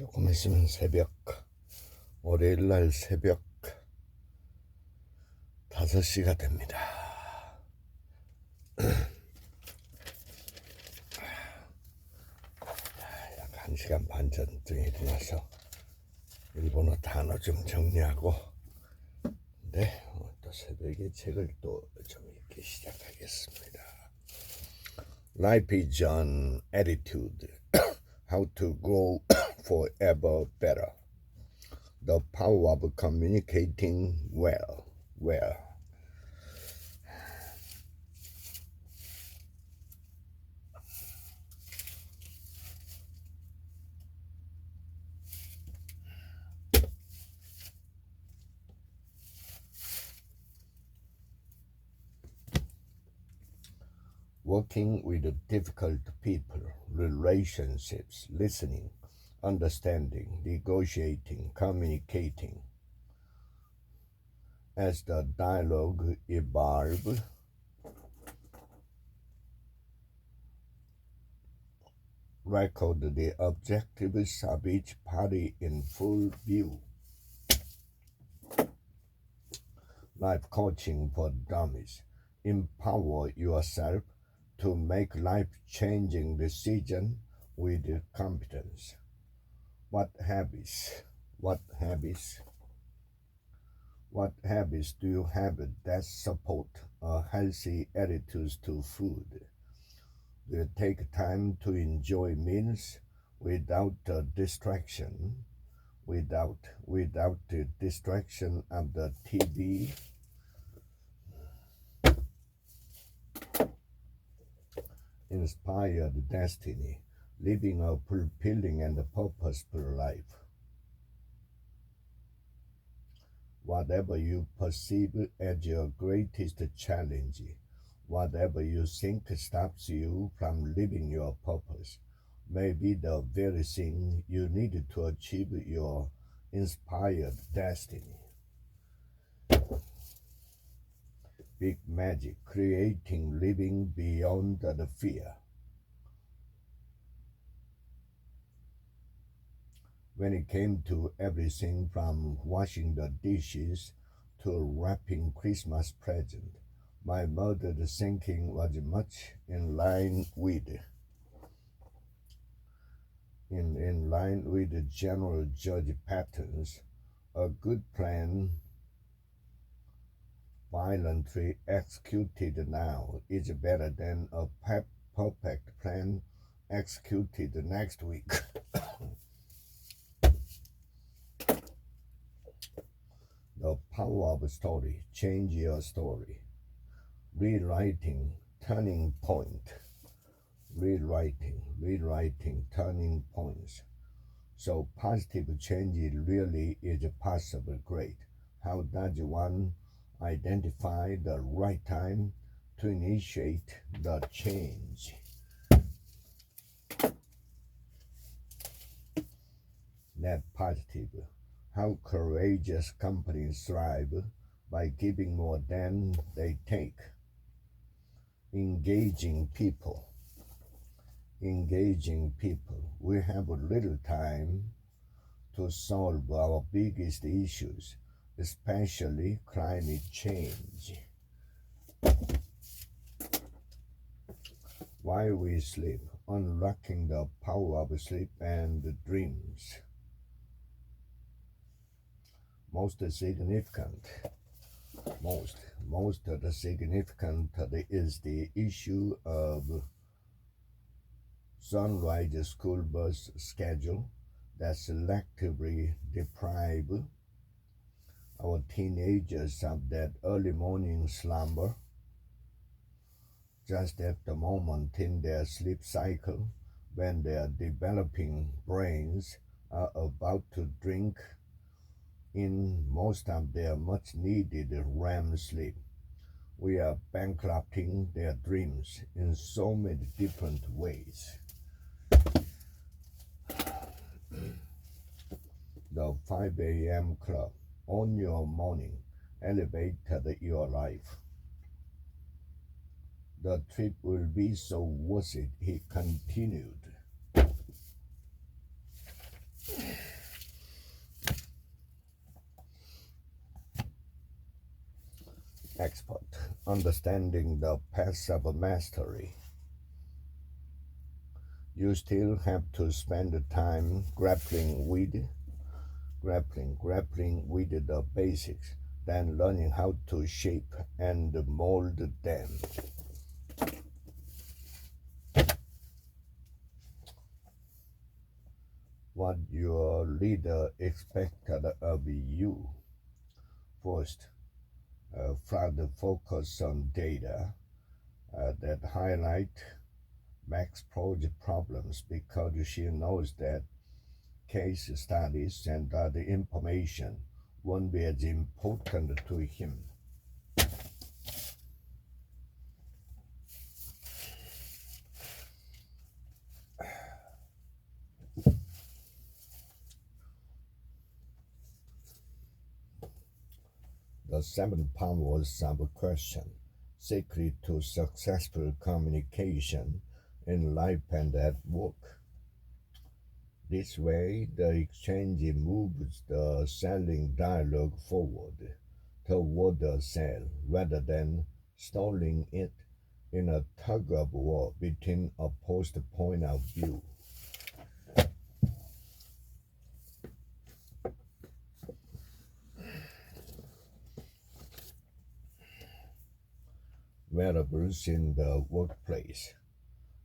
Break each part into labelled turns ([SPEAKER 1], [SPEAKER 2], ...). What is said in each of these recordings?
[SPEAKER 1] 조금 있으면 새벽, 월요일날 새벽 5시가 됩니다. 약 1시간 반 전쯤에 일어나서 일본어 단어 좀 정리하고, 네, 또 새벽에 책을 또 좀 읽기 시작하겠습니다. Life is an attitude. How to grow forever better. The power of communicating well. Working with difficult people, relationships, listening, understanding, negotiating, communicating. As the dialogue evolves, record the objectives of each party in full view. Life coaching for dummies. Empower yourself to make life-changing decisions with competence. What habits do you have that support a healthy attitude to food? Do you take time to enjoy meals without the distraction, without the distraction of the TV? Inspired destiny, living a fulfilling and purposeful life. Whatever you perceive as your greatest challenge, whatever you think stops you from living your purpose, may be the very thing you need to achieve your inspired destiny. Big magic, creating living beyond the fear. When it came to everything from washing the dishes to wrapping Christmas presents, my mother's thinking was much in line with General Judge Patton's. A good plan violently executed now is better than a perfect plan executed next week. The power of a story. Change your story. Rewriting, turning point. Rewriting, turning points. So positive change really is possible. Great. How does one identify the right time to initiate the change? Net positive. How courageous companies thrive by giving more than they take. Engaging people. We have little time to solve our biggest issues, especially climate change. While we sleep, unlocking the power of sleep and dreams. Most significant is the issue of sunrise school bus schedule that selectively deprive our teenagers of that early morning slumber just at the moment in their sleep cycle when their developing brains are about to drink in most of their much needed REM sleep. We are bankrupting their dreams in so many different ways. The 5 a.m. club. Own your morning. Elevated your life. The trip will be so worth it, he continued. expert, understanding the paths of mastery. You still have to spend the time grappling with the basics, then learning how to shape and mold them. What your leader expected of you. First, further focus on data that highlight Max project problems because she knows that case studies and other information won't be as important to him. The seventh part was a question, secret to successful communication in life and at work. This way, the exchange moves the selling dialogue forward toward the sale rather than stalling it in a tug of war between opposed point of view. Variables in the workplace.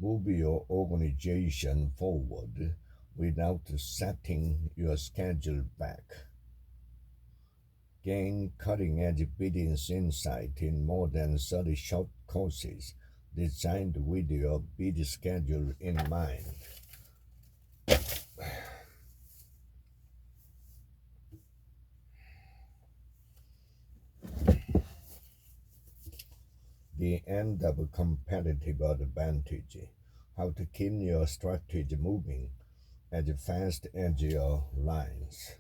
[SPEAKER 1] Move your organization forward without setting your schedule back. Gain cutting edge business insight in more than 30 short courses designed with your busy schedule in mind. The end of a competitive advantage. How to keep your strategy moving as fast as your lines.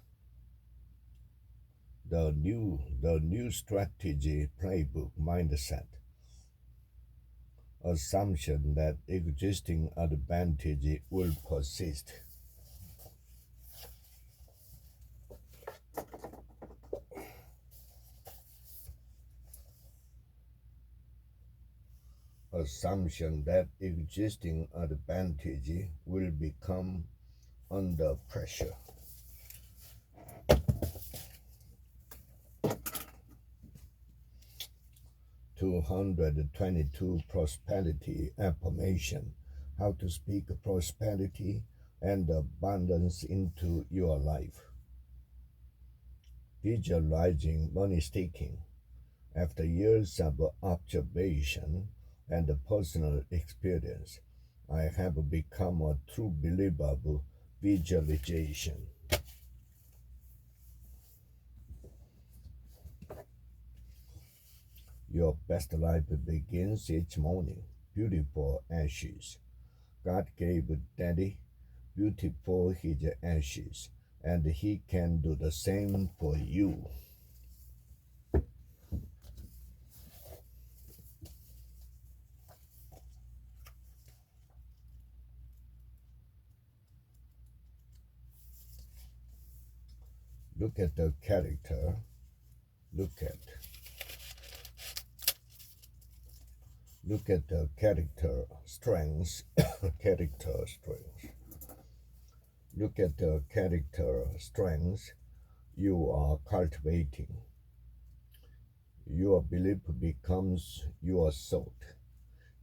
[SPEAKER 1] The new strategy playbook mindset. Assumption that existing advantage will persist. Assumption that existing advantage will become under pressure. 222 Prosperity Affirmation. How to speak prosperity and abundance into your life. Visualizing money staking. After years of observation and personal experience, I have become a true believer of visualization. Your best life begins each morning. Beautiful ashes. God gave Daddy beautiful his ashes, and he can do the same for you. Look at the character. Look at the character strengths. character strengths. Look at the character strengths you are cultivating. Your belief becomes your thought.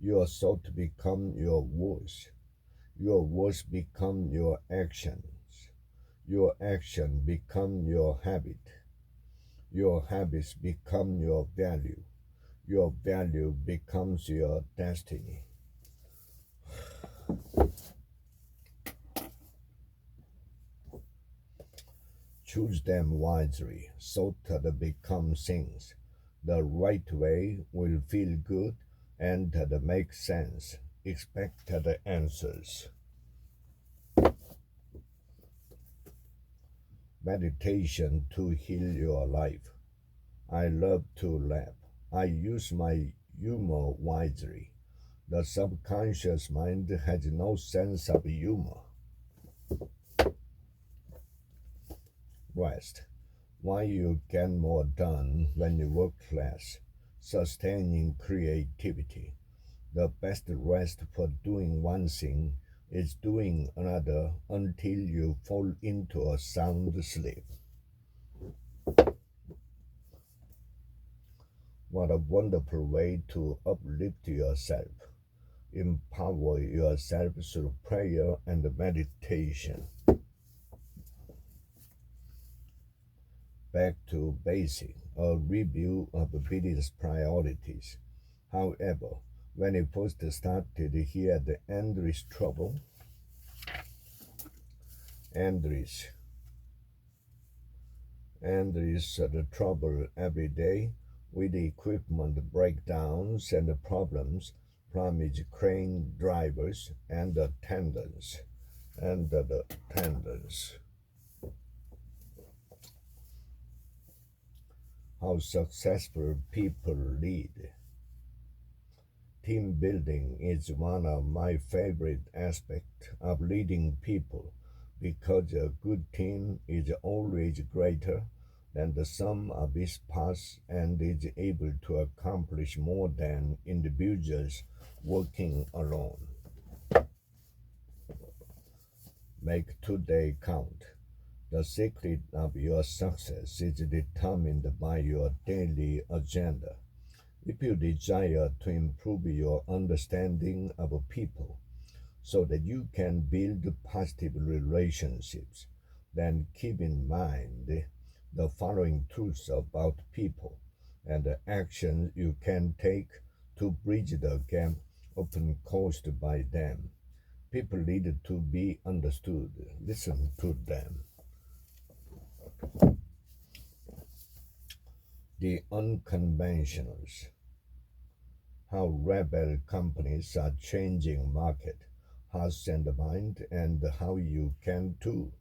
[SPEAKER 1] Your thought becomes your voice. Your voice becomes your actions. Your action becomes your habit. Your habits become your value. Your value becomes your destiny. Choose them wisely, so that become things. The right way will feel good and that make sense. Expect the answers. Meditation to heal your life. I love to laugh. I use my humor wisely. The subconscious mind has no sense of humor. Rest. Why you get more done when you work less. sustaining creativity. The best rest for doing one thing is doing another until you fall into a sound sleep. What a wonderful way to uplift yourself, empower yourself through prayer and meditation. Back to basic, a review of Billy's priorities. However, when he first started, he had endless trouble. Endless the trouble every day with equipment breakdowns and problems from his crane drivers and attendants. How successful people lead. Team building is one of my favorite aspects of leading people because a good team is always greater than the sum of its parts and is able to accomplish more than individuals working alone. Make today count. The secret of your success is determined by your daily agenda. If you desire to improve your understanding of people so that you can build positive relationships, then keep in mind the following truths about people and the actions you can take to bridge the gap often caused by them. People need to be understood. Listen to them. The unconventionals. How rebel companies are changing market, hearts and mind, and how you can too.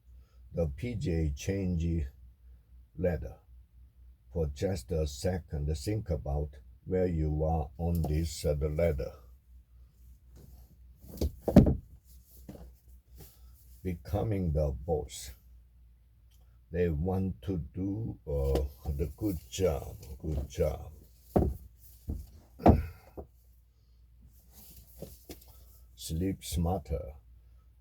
[SPEAKER 1] The PGA change ladder. For just a second, think about where you are on this ladder. Becoming the boss. They want to do the good job. Good job. Sleep smarter.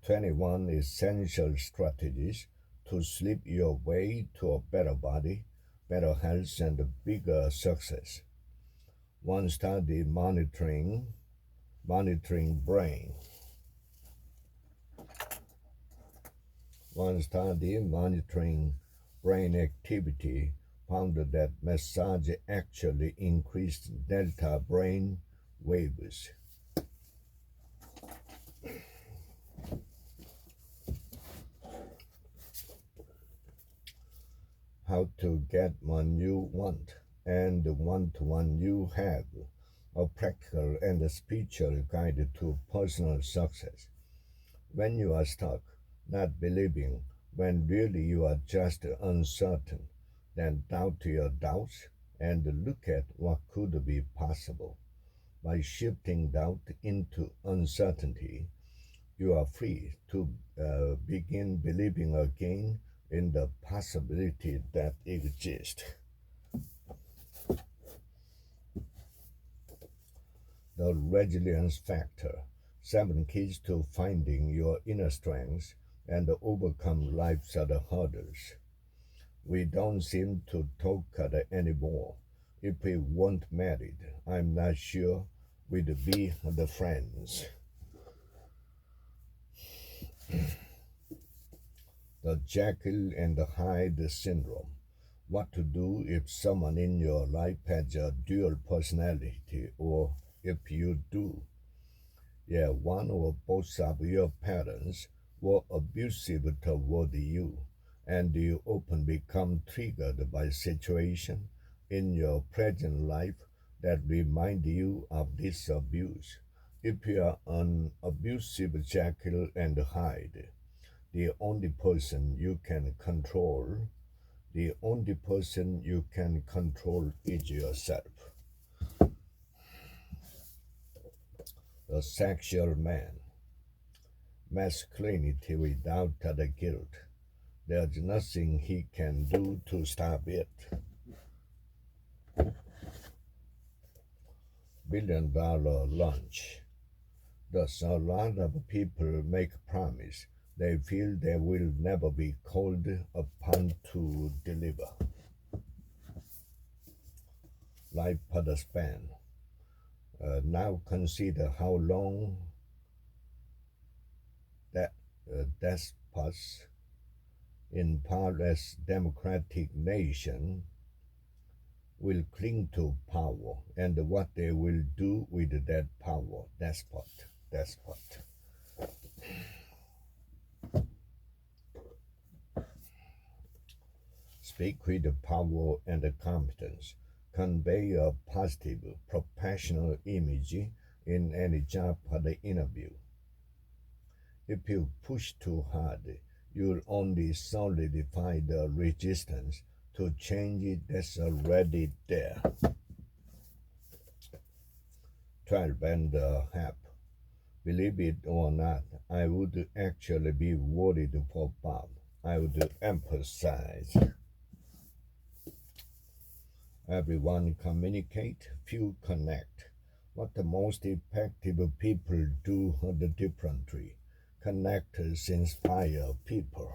[SPEAKER 1] 21 essential strategies to sleep your way to a better body, better health, and bigger success. One study monitoring brain. One study monitoring brain activity found that massage actually increased delta brain waves. How to get one you want and want one you have. A practical and spiritual guide to personal success. When you are stuck, not believing, when really you are just uncertain, then doubt your doubts and look at what could be possible. By shifting doubt into uncertainty, you are free to begin believing again in the possibility that exists. The resilience factor. 7 keys to finding your inner strength and overcome life's other hurdles. We don't seem to talk anymore. If we weren't married, I'm not sure we'd be the friends. The Jekyll and Hyde syndrome. What to do if someone in your life has a dual personality, or if you do. Yeah, one or both of your parents were abusive toward you, and you often become triggered by situations in your present life that remind you of this abuse. If you are an abusive Jekyll and Hyde, the only person you can control, is yourself. The sexual man. Masculinity without the guilt. There's nothing he can do to stop it. $1 billion lunch. Thus, a lot of people make promise they feel they will never be called upon to deliver. Like Peter Pan. Now consider how long that despots in powerless democratic nation will cling to power and what they will do with that power. Despot. Speak with power and competence. Convey a positive, professional image in any job interview. If you push too hard, you'll only solidify the resistance to change that's already there. 12 and a half. Believe it or not, I would actually be worried for Bob. I would emphasize. Everyone communicate, few connect. What the most effective people do differently. Connect inspire people.